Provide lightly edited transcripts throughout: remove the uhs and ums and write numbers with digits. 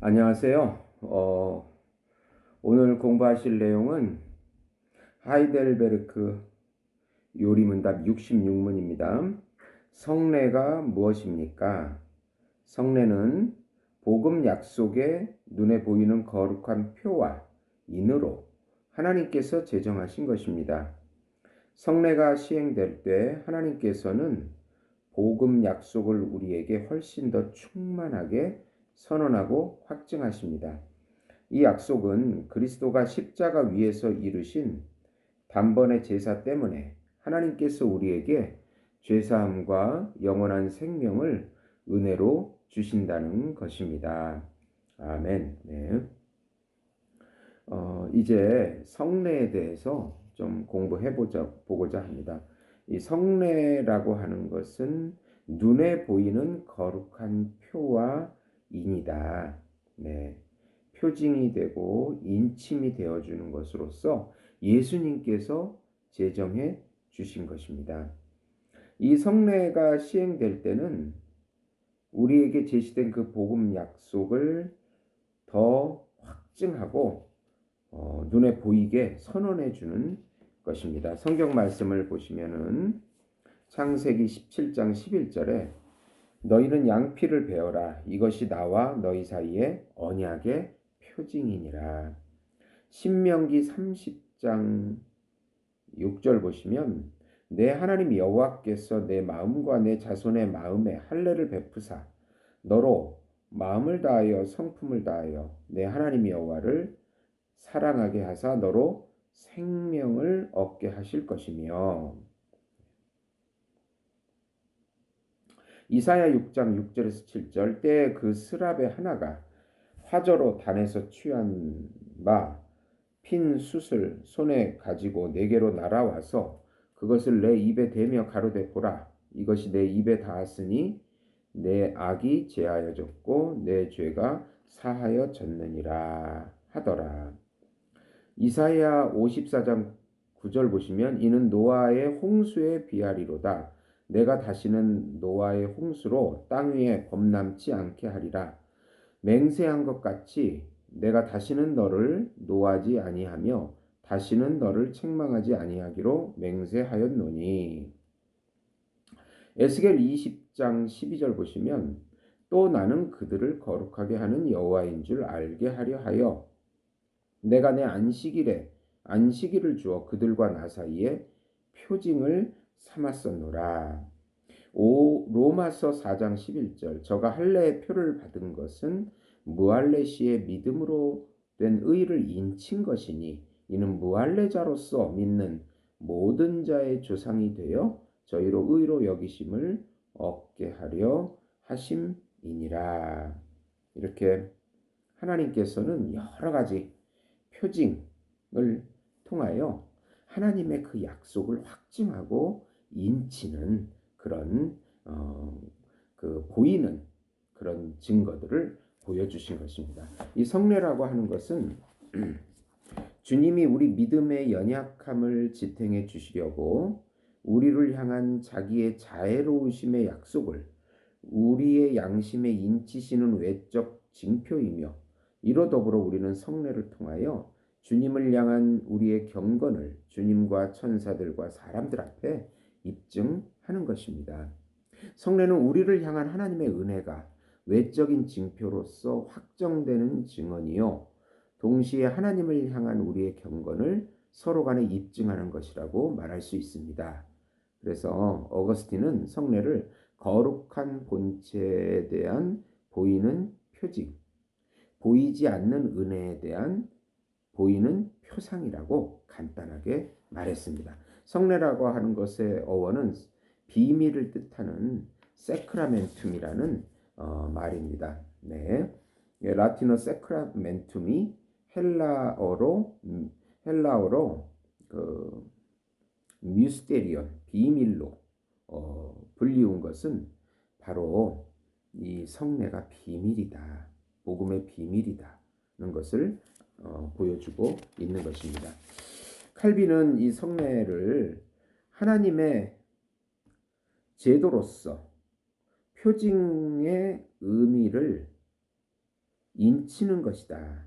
안녕하세요. 오늘 공부하실 내용은 하이델베르크 요리문답 66문입니다. 성례가 무엇입니까? 성례는 복음 약속의 눈에 보이는 거룩한 표와 인으로 하나님께서 제정하신 것입니다. 성례가 시행될 때 하나님께서는 복음 약속을 우리에게 훨씬 더 충만하게 선언하고 확증하십니다. 이 약속은 그리스도가 십자가 위에서 이루신 단번의 제사 때문에 하나님께서 우리에게 죄사함과 영원한 생명을 은혜로 주신다는 것입니다. 아멘. 네. 이제 성례에 대해서 좀 보고자 합니다. 이 성례라고 하는 것은 눈에 보이는 거룩한 표와 인이다. 네. 표징이 되고 인침이 되어주는 것으로서 예수님께서 제정해 주신 것입니다. 이 성례가 시행될 때는 우리에게 제시된 그 복음 약속을 더 확증하고 눈에 보이게 선언해 주는 것입니다. 성경 말씀을 보시면은 창세기 17장 11절에 너희는 양피를 베어라. 이것이 나와 너희 사이에 언약의 표징이니라. 신명기 30장 6절 보시면 내 하나님 여호와께서 내 마음과 내 자손의 마음에 할례를 베푸사 너로 마음을 다하여 성품을 다하여 내 하나님 여호와를 사랑하게 하사 너로 생명을 얻게 하실 것이며 이사야 6장 6절에서 7절 때에 그 스랍의 하나가 화저로 단에서 취한 바 핀 숯을 손에 가지고 내게로 날아와서 그것을 내 입에 대며 가로되 보라 이것이 내 입에 닿았으니 내 악이 제하여졌고 내 죄가 사하여졌느니라 하더라. 이사야 54장 9절 보시면 이는 노아의 홍수에 비하리로다. 내가 다시는 노아의 홍수로 땅 위에 범람치 않게 하리라. 맹세한 것 같이 내가 다시는 너를 노하지 아니하며 다시는 너를 책망하지 아니하기로 맹세하였노니. 에스겔 20장 12절 보시면 또 나는 그들을 거룩하게 하는 여호와인 줄 알게 하려 하여 내가 내 안식일을 주어 그들과 나 사이에 표징을 삼았었노라. 로마서 4장 11절 저가 할례의 표를 받은 것은 무할례시의 믿음으로 된 의를 인친 것이니 이는 무할례자로서 믿는 모든 자의 조상이 되어 저희로 의로 여기심을 얻게 하려 하심이니라. 이렇게 하나님께서는 여러 가지 표징을 통하여 하나님의 그 약속을 확증하고 인치는 그런 그 보이는 그런 증거들을 보여주신 것입니다. 이 성례라고 하는 것은 주님이 우리 믿음의 연약함을 지탱해 주시려고 우리를 향한 자기의 자애로우심의 약속을 우리의 양심에 인치시는 외적 징표이며 이로 더불어 우리는 성례를 통하여 주님을 향한 우리의 경건을 주님과 천사들과 사람들 앞에 입증하는 것입니다. 성례는 우리를 향한 하나님의 은혜가 외적인 징표로서 확정되는 증언이요. 동시에 하나님을 향한 우리의 경건을 서로 간에 입증하는 것이라고 말할 수 있습니다. 그래서 어거스틴은 성례를 거룩한 본체에 대한 보이는 표징, 보이지 않는 은혜에 대한 보이는 표상이라고 간단하게 말했습니다. 성례라고 하는 것의 어원은 비밀을 뜻하는 세크라멘툼이라는 말입니다. 네, 라틴어 세크라멘툼이 헬라어로 그 미스테리온 비밀로 불리운 것은 바로 이 성례가 비밀이다. 복음의 비밀이다는 것을 보여주고 있는 것입니다. 칼빈은 이 성례를 하나님의 제도로서 표징의 의미를 인치는 것이다.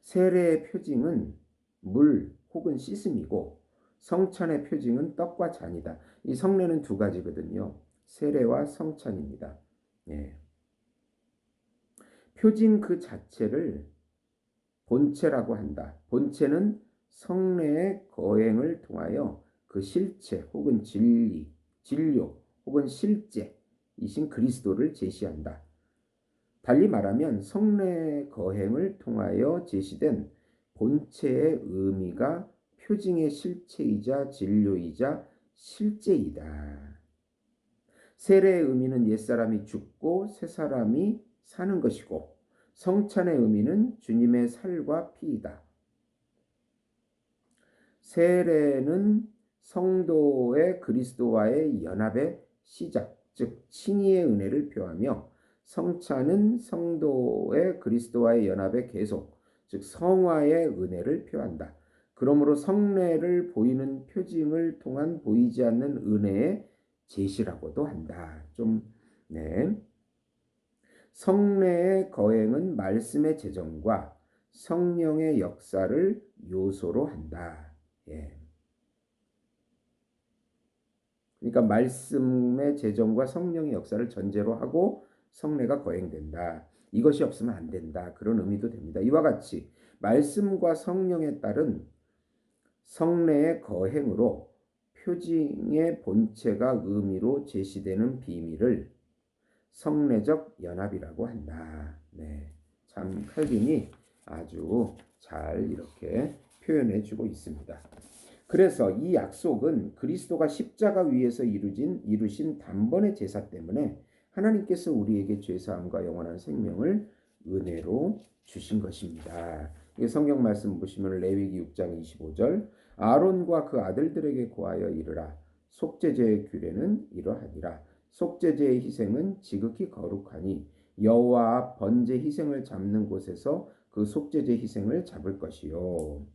세례의 표징은 물 혹은 씻음이고 성찬의 표징은 떡과 잔이다. 이 성례는 두 가지거든요. 세례와 성찬입니다. 예. 표징 그 자체를 본체라고 한다. 본체는 성례의 거행을 통하여 그 실체 혹은 진리, 진료 혹은 실제이신 그리스도를 제시한다. 달리 말하면 성례의 거행을 통하여 제시된 본체의 의미가 표징의 실체이자 진료이자 실제이다. 세례의 의미는 옛사람이 죽고 새사람이 사는 것이고 성찬의 의미는 주님의 살과 피이다. 세례는 성도의 그리스도와의 연합의 시작, 즉 칭의의 은혜를 표하며 성찬은 성도의 그리스도와의 연합의 계속, 즉 성화의 은혜를 표한다. 그러므로 성례를 보이는 표징을 통한 보이지 않는 은혜의 제시라고도 한다. 네. 성례의 거행은 말씀의 제정과 성령의 역사를 요소로 한다. 예. 그러니까 말씀의 제정과 성령의 역사를 전제로 하고 성례가 거행된다. 이것이 없으면 안 된다. 그런 의미도 됩니다. 이와 같이 말씀과 성령에 따른 성례의 거행으로 표징의 본체가 의미로 제시되는 비밀을 성례적 연합이라고 한다. 네, 참 칼빈이 아주 잘 이렇게 표현해 주고 있습니다. 그래서 이 약속은 그리스도가 십자가 위에서 이루신 단번의 제사 때문에 하나님께서 우리에게 죄사함과 영원한 생명을 은혜로 주신 것입니다. 성경 말씀 보시면 레위기 6장 25절 아론과 그 아들들에게 고하여 이르라 속죄제의 규례는 이러하니라 속죄제의 희생은 지극히 거룩하니 여호와 앞 번제 희생을 잡는 곳에서 그 속죄제 희생을 잡을 것이요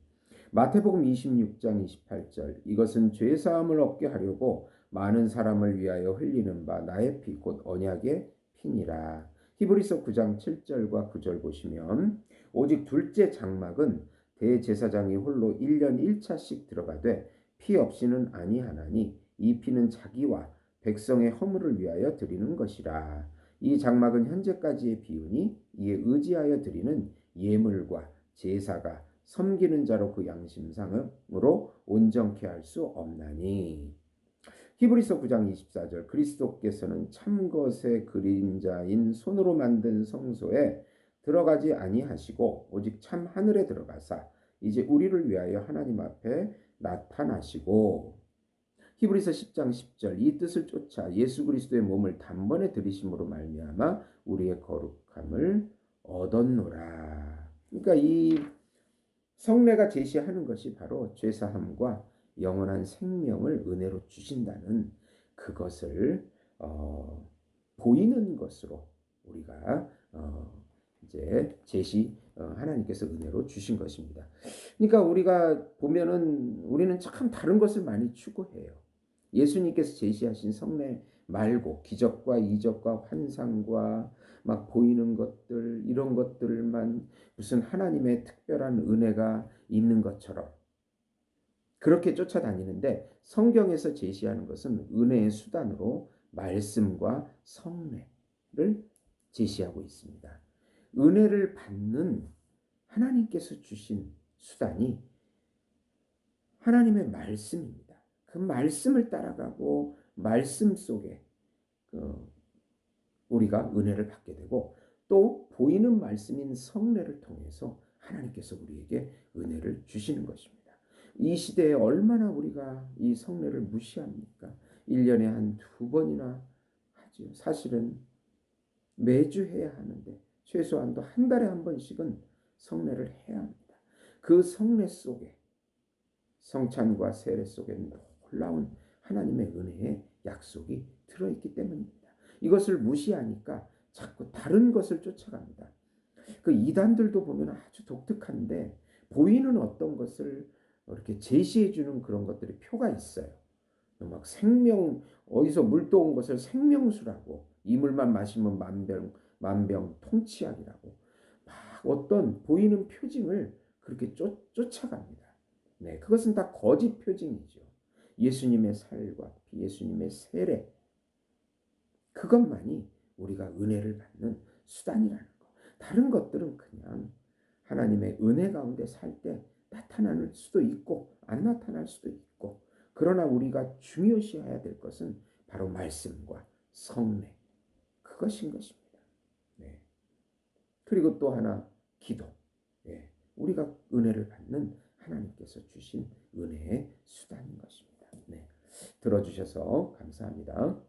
마태복음 26장 28절 이것은 죄사함을 얻게 하려고 많은 사람을 위하여 흘리는 바 나의 피 곧 언약의 피니라. 히브리서 9장 7절과 9절 보시면 오직 둘째 장막은 대제사장이 홀로 1년 1차씩 들어가되 피 없이는 아니하나니 이 피는 자기와 백성의 허물을 위하여 드리는 것이라. 이 장막은 현재까지의 비유니 이에 의지하여 드리는 예물과 제사가 섬기는 자로 그 양심상으로 온전케 할 수 없나니. 히브리서 9장 24절 그리스도께서는 참것의 그림자인 손으로 만든 성소에 들어가지 아니하시고 오직 참 하늘에 들어가사 이제 우리를 위하여 하나님 앞에 나타나시고 히브리서 10장 10절 이 뜻을 쫓아 예수 그리스도의 몸을 단번에 들이심으로 말미암아 우리의 거룩함을 얻었노라. 그러니까 이 성례가 제시하는 것이 바로 죄사함과 영원한 생명을 은혜로 주신다는 그것을 보이는 것으로 우리가 이제 하나님께서 은혜로 주신 것입니다. 그러니까 우리가 보면은 우리는 참 다른 것을 많이 추구해요. 예수님께서 제시하신 성례 말고 기적과 이적과 환상과 막 보이는 것들 이런 것들만 무슨 하나님의 특별한 은혜가 있는 것처럼 그렇게 쫓아다니는데 성경에서 제시하는 것은 은혜의 수단으로 말씀과 성례를 제시하고 있습니다. 은혜를 받는 하나님께서 주신 수단이 하나님의 말씀입니다. 그 말씀을 따라가고 말씀 속에 우리가 은혜를 받게 되고 또 보이는 말씀인 성례를 통해서 하나님께서 우리에게 은혜를 주시는 것입니다. 이 시대에 얼마나 우리가 이 성례를 무시합니까? 1년에 한 2번이나 하죠. 사실은 매주 해야 하는데 최소한도 한 달에 한 번씩은 성례를 해야 합니다. 그 성례 속에 성찬과 세례 속에 놀라운 하나님의 은혜의 약속이 들어있기 때문입니다. 이것을 무시하니까 자꾸 다른 것을 쫓아갑니다. 그 이단들도 보면 아주 독특한데 보이는 어떤 것을 이렇게 제시해 주는 그런 것들이 표가 있어요. 막 어디서 물 떠온 것을 생명수라고 이 물만 마시면 만병 만병통치약이라고 막 어떤 보이는 표징을 그렇게 쫓아갑니다. 네, 그것은 다 거짓 표징이죠. 예수님의 살과 피, 예수님의 세례, 그것만이 우리가 은혜를 받는 수단이라는 거. 다른 것들은 그냥 하나님의 은혜 가운데 살 때 나타날 수도 있고 안 나타날 수도 있고, 그러나 우리가 중요시해야 될 것은 바로 말씀과 성례, 그것인 것입니다. 네. 그리고 또 하나, 기도. 예. 우리가 은혜를 받는 하나님께서 주신 은혜의 수단인 것입니다. 네. 들어주셔서 감사합니다.